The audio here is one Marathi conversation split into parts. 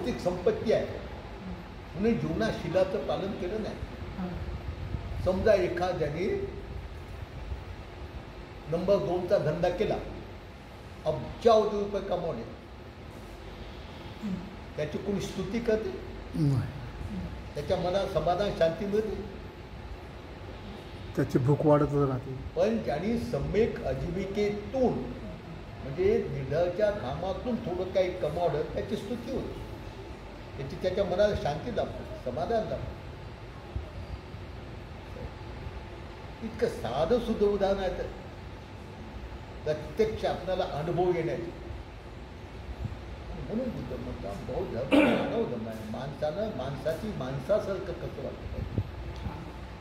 भौतिक संपत्ती आहे म्हणून जीवनाशीलाचं पालन केलं नाही. समजा एखाद्याने नंबर 2चा धंदा केला, अब्जावधी रुपये कमावले, त्याची कोणी स्तुती करते? त्याच्या मनात समाधान शांती मिळते? त्याची भूक वाढतच राहते. पण ज्यांनी सम्यक आजीविकेतून म्हणजे निर्धाराच्या कामातून थोडं काही कमावलं त्याची स्तुती होते, त्याची त्याच्या मनाला शांती लाभते, समाधान लाभतं. इतकं साधं सुद्धा उदाहरण आहे तर प्रत्यक्ष आपल्याला अनुभव येण्याचे. म्हणून बुद्ध म्हणतात बौद्ध धर्म मानव धर्म आहे. माणसानं माणसाची माणसासारखं कसं वाटतं पाहिजे.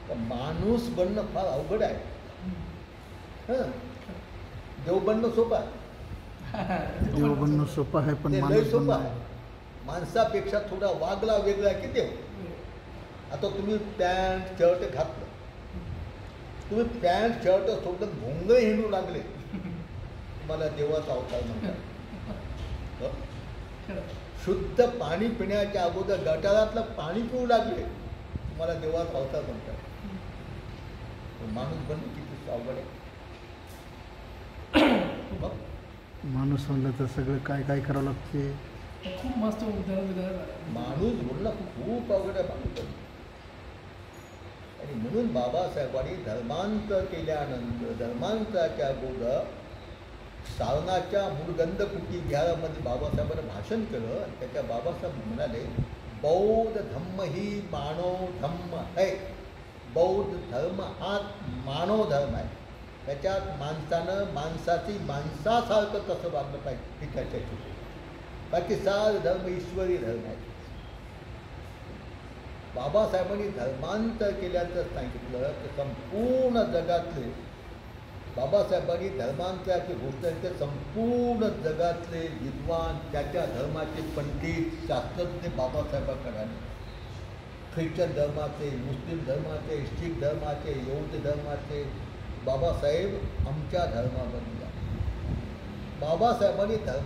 तर माणूस बनणं फार अवघड आहे. देव बनणं सोपं आहे. देव बनणं सोपं आहे पण ते लय माणूस सोपं बनणं आहे. माणसापेक्षा थोडा वागला वेगळा की देव. आता तुम्ही पॅन्ट शर्ट घातलं, तुम्ही पॅन्ट शर्ट सोडून भोंग हिंडू लागले, तुम्हाला देवाचा अवतार म्हणतात. शुद्ध पाणी पिण्याच्या अगोदर गटारातलं पाणी पिऊ लागले, तुम्हाला देवाचा अवतार म्हणतात. माणूस बनणं किती अवघड आहे. माणूस म्हणलं तर सगळं काय काय करावं लागते. खूप मस्त उदाहरण. माणूस बोलणं खूप अवघड आहे. माणूस बनणं. आणि म्हणून बाबासाहेबांनी धर्मांतर केल्यानंतर धर्मांतराच्या अगोदर सारनाच्या मूळगंध कुटी विहारामध्ये बाबासाहेबांनी भाषण केलं. आणि त्याच्या बाबासाहेब म्हणाले बौद्ध धम्म ही मानव धम्म आहे. बौद्ध धर्म हा मानव धर्म आहे. त्याच्यात माणसानं माणसाची माणसासारखं कसं वागलं पाहिजे ही त्याच्या चुकी. बाकी सारे धर्म ईश्वरी धर्म आहे. बाबासाहेबांनी धर्मांतर केल्याचं सांगितलं की संपूर्ण जगातले बाबासाहेबांनी धर्मांतराची घोषणा केली. संपूर्ण जगातले विद्वान त्याच्या धर्माचे पंडित शास्त्रज्ञ बाबासाहेबांकडे आले. ख्रिश्चन धर्माचे, मुस्लिम धर्माचे, शीख धर्माचे, बौद्ध धर्माचे. बाबासाहेब आमच्या धर्माबद्दल बाबासाहेबांनी धर्म